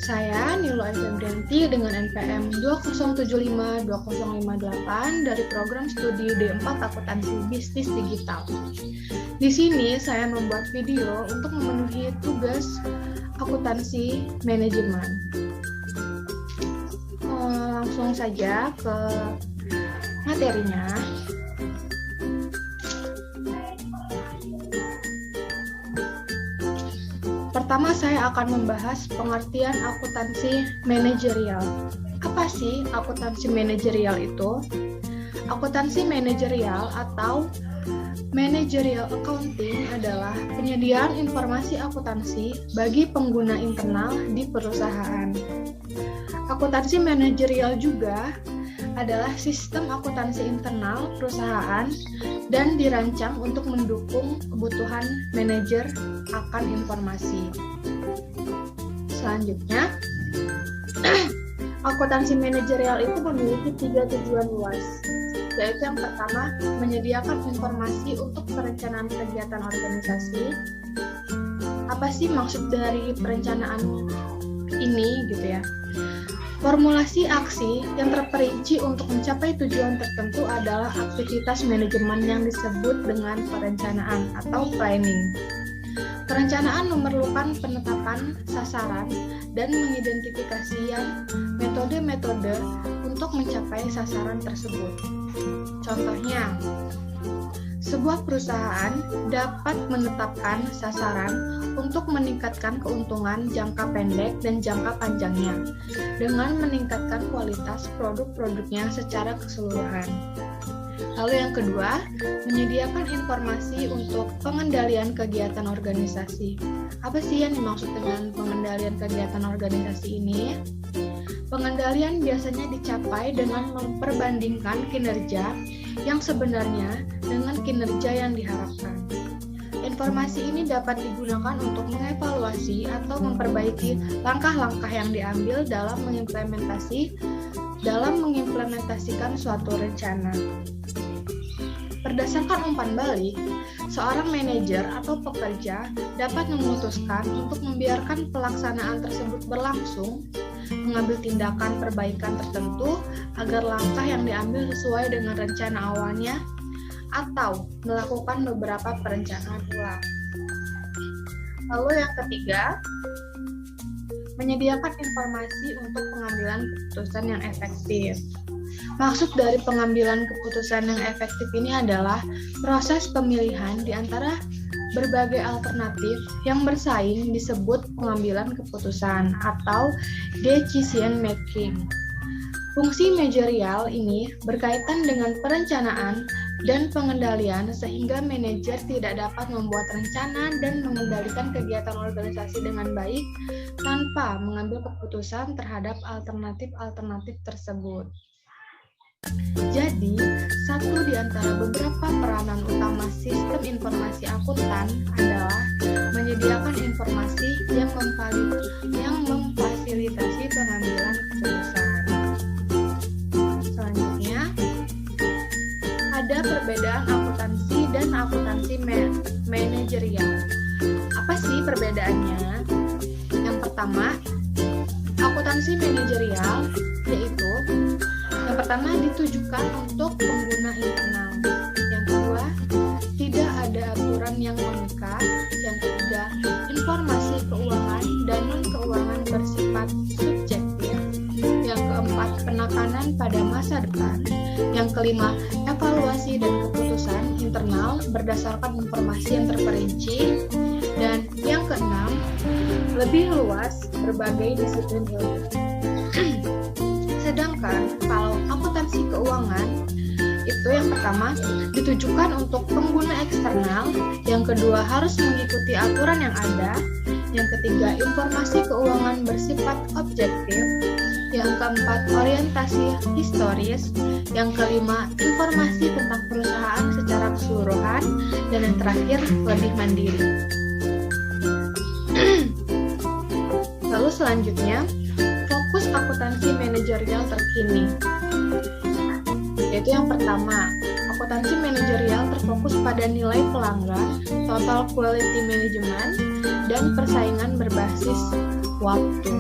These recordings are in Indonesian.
Saya Nilo Febrianti dengan NPM 207520558 dari program studi D4 Akuntansi Bisnis Digital. Di sini saya membuat video untuk memenuhi tugas akuntansi manajemen. Langsung saja ke materinya. Pertama, saya akan membahas pengertian akuntansi manajerial. Apa sih akuntansi manajerial itu? Akuntansi manajerial atau managerial accounting adalah penyediaan informasi akuntansi bagi pengguna internal di perusahaan. Akuntansi manajerial juga adalah sistem akuntansi internal perusahaan dan dirancang untuk mendukung kebutuhan manajer akan informasi. Selanjutnya, akuntansi manajerial itu memiliki 3 tujuan luas, yaitu yang pertama, menyediakan informasi untuk perencanaan kegiatan organisasi. Apa sih maksud dari perencanaan ini gitu ya? Formulasi aksi yang terperinci untuk mencapai tujuan tertentu adalah aktivitas manajemen yang disebut dengan perencanaan atau planning. Perencanaan memerlukan penetapan sasaran dan mengidentifikasikan metode-metode untuk mencapai sasaran tersebut. Contohnya, sebuah perusahaan dapat menetapkan sasaran untuk meningkatkan keuntungan jangka pendek dan jangka panjangnya dengan meningkatkan kualitas produk-produknya secara keseluruhan. Lalu yang kedua, menyediakan informasi untuk pengendalian kegiatan organisasi. Apa sih yang dimaksud dengan pengendalian kegiatan organisasi ini? Pengendalian biasanya dicapai dengan memperbandingkan kinerja yang sebenarnya dengan kinerja yang diharapkan. Informasi ini dapat digunakan untuk mengevaluasi atau memperbaiki langkah-langkah yang diambil dalam mengimplementasikan suatu rencana. Berdasarkan umpan balik, seorang manajer atau pekerja dapat memutuskan untuk membiarkan pelaksanaan tersebut berlangsung, mengambil tindakan perbaikan tertentu agar langkah yang diambil sesuai dengan rencana awalnya, atau melakukan beberapa perencanaan ulang. Lalu yang ketiga, menyediakan informasi untuk pengambilan keputusan yang efektif. Maksud dari pengambilan keputusan yang efektif ini adalah proses pemilihan di antara berbagai alternatif yang bersaing disebut pengambilan keputusan atau decision making. Fungsi manajerial ini berkaitan dengan perencanaan dan pengendalian sehingga manajer tidak dapat membuat rencana dan mengendalikan kegiatan organisasi dengan baik tanpa mengambil keputusan terhadap alternatif-alternatif tersebut. Jadi, satu di antara beberapa peranan utama sistem informasi akuntan adalah menyediakan informasi yang memfasilitasi pengambilan keputusan. Selanjutnya, ada perbedaan akuntansi dan akuntansi manajerial. Apa sih perbedaannya? Yang pertama, akuntansi manajerial yaitu yang pertama ditujukan untuk pengguna internal. Yang kedua, tidak ada aturan yang mengikat. Yang ketiga, informasi keuangan dan non-keuangan bersifat subjektif. Yang keempat, penekanan pada masa depan. Yang kelima, evaluasi dan keputusan internal berdasarkan informasi yang terperinci. Dan yang keenam, lebih luas berbagai disiplin ilmu. Sedangkan kalau akuntansi keuangan itu yang pertama ditujukan untuk pengguna eksternal, yang kedua harus mengikuti aturan yang ada, yang ketiga informasi keuangan bersifat objektif, yang keempat orientasi historis, yang kelima informasi tentang perusahaan secara keseluruhan, dan yang terakhir lebih mandiri. Lalu selanjutnya, fokus akuntansi manajerial terkini. Yaitu yang pertama, akuntansi manajerial terfokus pada nilai pelanggan, total quality management, dan persaingan berbasis waktu.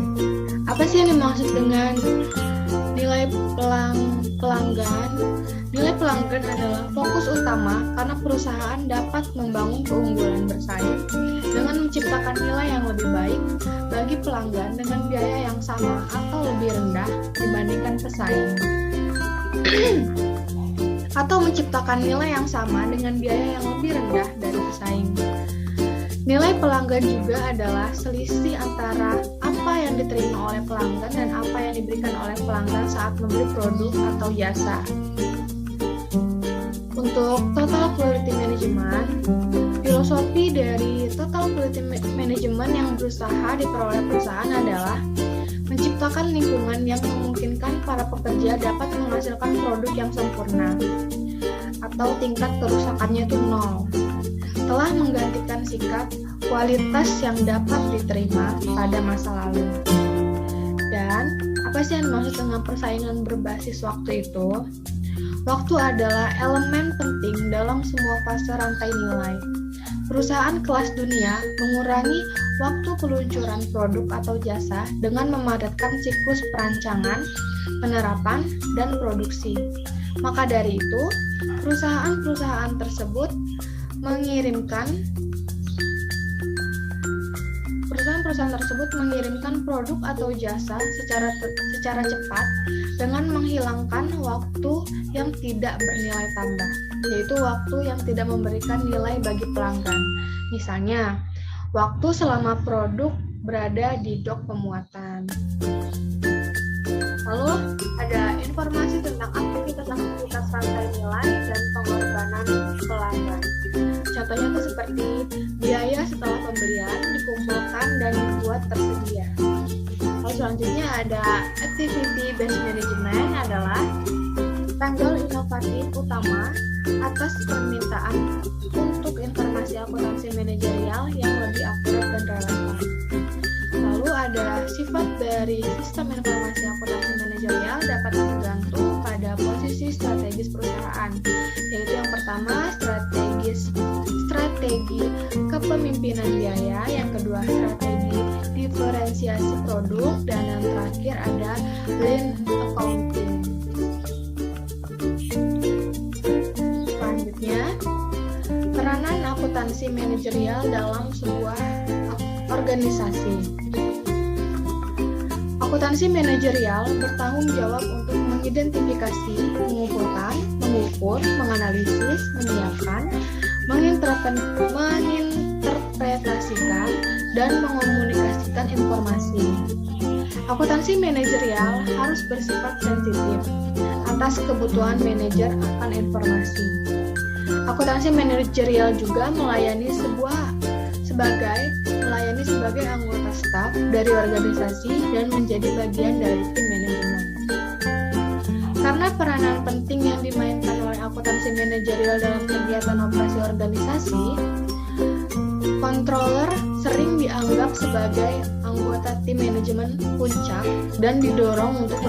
Apa sih yang dimaksud dengan nilai pelanggan? Nilai pelanggan adalah fokus utama karena perusahaan dapat membangun keunggulan bersaing dengan menciptakan nilai yang lebih baik bagi pelanggan dengan biaya yang sama atau lebih rendah dibandingkan pesaing. Atau menciptakan nilai yang sama dengan biaya yang lebih rendah dari pesaing. Nilai pelanggan juga adalah selisih antara apa yang diterima oleh pelanggan dan apa yang diberikan oleh pelanggan saat membeli produk atau jasa. Untuk Total Quality Management, filosofi dari Total Quality Management yang berusaha diperoleh perusahaan adalah menciptakan lingkungan yang memungkinkan para pekerja dapat menghasilkan produk yang sempurna atau tingkat kerusakannya itu 0. Telah menggantikan sikap kualitas yang dapat diterima pada masa lalu. Dan apa sih yang dimaksud dengan persaingan berbasis waktu itu? Waktu adalah elemen penting dalam semua fase rantai nilai. Perusahaan kelas dunia mengurangi waktu peluncuran produk atau jasa dengan memadatkan siklus perancangan, penerapan, dan produksi. Maka dari itu, perusahaan-perusahaan tersebut mengirimkan produk atau jasa secara cepat dengan menghilangkan waktu yang tidak bernilai tambah, yaitu waktu yang tidak memberikan nilai bagi pelanggan. Misalnya, waktu selama produk berada di dok pemuatan. Lalu ada informasi tentang aktivitas rantai nilai dan pengorbanan pelanggan. Contohnya itu seperti biaya setelah pembelian dikumpulkan dan dibuat tersedia. Lalu selanjutnya ada activity based management adalah tanggal inovatif utama atas permintaan untuk informasi akuntansi manajerial yang lebih akurat dan relevan. Lalu ada sifat dari sistem informasi akuntansi manajerial dapat tergantung pada posisi strategis perusahaan, yaitu yang pertama strategi kepemimpinan biaya, yang kedua strategi diferensiasi produk, dan yang terakhir ada lean accounting. Selanjutnya, peranan akuntansi manajerial dalam sebuah organisasi. Akuntansi manajerial bertanggung jawab untuk mengidentifikasi, mengumpulkan, mengukur, menganalisis, menyiapkan, menginterpretasikan, dan mengomunikasikan informasi. Akuntansi manajerial harus bersifat sensitif atas kebutuhan manajer akan informasi. Akuntansi manajerial juga melayani sebagai anggota staf dari organisasi dan menjadi bagian dari tim manajemen. Karena peranan penting yang dimainkan oleh akuntansi manajerial dalam kegiatan operasi organisasi, controller sering dianggap sebagai anggota tim manajemen puncak dan didorong untuk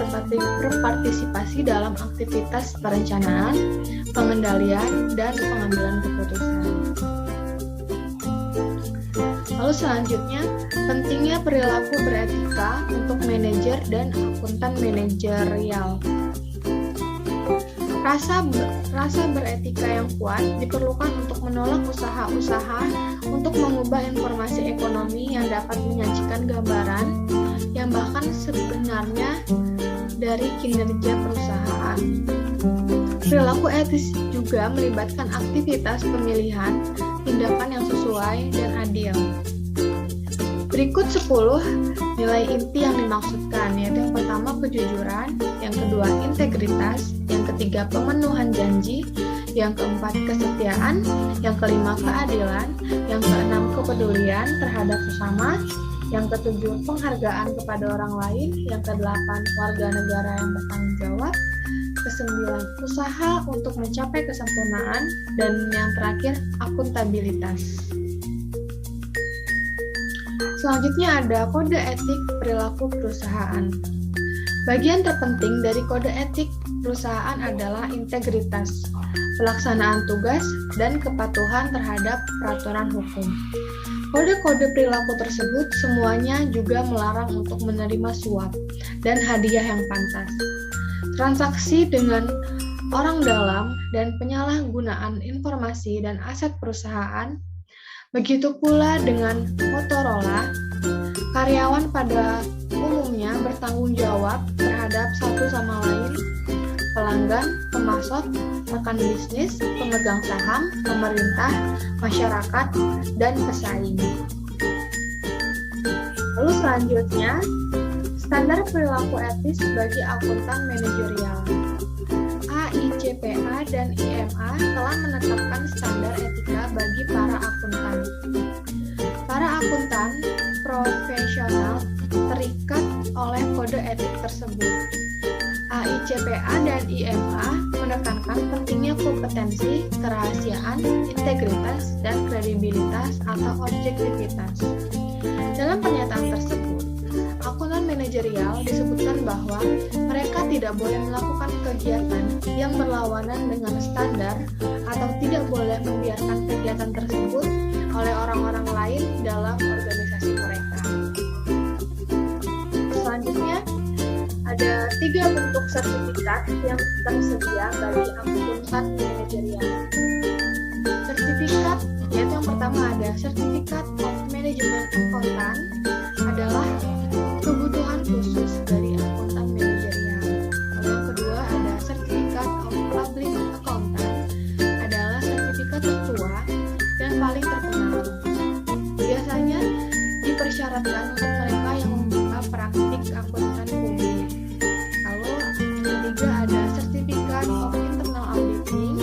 berpartisipasi dalam aktivitas perencanaan, pengendalian, dan pengambilan keputusan. Lalu selanjutnya, pentingnya perilaku beretika untuk manajer dan akuntan manajerial. Rasa beretika yang kuat diperlukan untuk menolak usaha-usaha untuk mengubah informasi ekonomi yang dapat menyajikan gambaran yang bahkan sebenarnya dari kinerja perusahaan. Perilaku etis juga melibatkan aktivitas pemilihan tindakan yang sesuai dan adil. Berikut 10 nilai inti yang dimaksudkan, yaitu yang pertama kejujuran, yang kedua integritas, yang ketiga pemenuhan janji, yang keempat kesetiaan, yang kelima keadilan, yang keenam kepedulian terhadap sesama, yang ketujuh penghargaan kepada orang lain, yang kedelapan warga negara yang bertanggung jawab, kesembilan usaha untuk mencapai kesempurnaan, dan yang terakhir akuntabilitas. Selanjutnya ada kode etik perilaku perusahaan. Bagian terpenting dari kode etik perusahaan adalah integritas, pelaksanaan tugas, dan kepatuhan terhadap peraturan hukum. Kode-kode perilaku tersebut semuanya juga melarang untuk menerima suap dan hadiah yang pantas. Transaksi dengan orang dalam dan penyalahgunaan informasi dan aset perusahaan, begitu pula dengan Motorola, karyawan pada umumnya bertanggung jawab terhadap satu sama lain, pelanggan, pemasok, rekan bisnis, pemegang saham, pemerintah, masyarakat, dan pesaing. Lalu selanjutnya, standar perilaku etis bagi akuntan manajerial. AICPA dan IMA telah menetapkan standar etika bagi para akuntan. Para akuntan profesional terikat oleh kode etik tersebut. AICPA dan IMA menekankan pentingnya kompetensi, kerahasiaan, integritas, dan kredibilitas atau objektivitas. Dalam pernyataan tersebut, akuntan manajerial disebutkan bahwa mereka tidak boleh melakukan kegiatan yang berlawanan dengan standar atau tidak boleh membiarkan kegiatan tersebut oleh orang-orang lain dalam organisasi mereka. Selanjutnya, ada 3 bentuk sertifikat yang tersedia bagi akuntan manajerial. Sertifikat, yaitu yang pertama ada Certificate of Management Accountant, adalah kebutuhan khusus dari akuntan manajerial. Lalu yang kedua ada Certificate of Public Accountant, adalah sertifikat tertua dan paling terkenal. Biasanya dipersyaratkan untuk mereka yang membuka praktik akuntan publik. Lalu yang ketiga ada Certificate of Internal Auditing,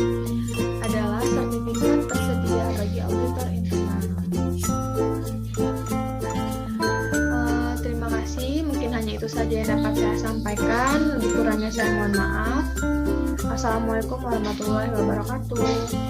adalah sertifikat tersedia bagi auditor internal. Terima kasih, mungkin hanya itu saja yang dapat saya sampaikan. Lebih kurangnya saya mohon maaf. Assalamualaikum warahmatullahi wabarakatuh.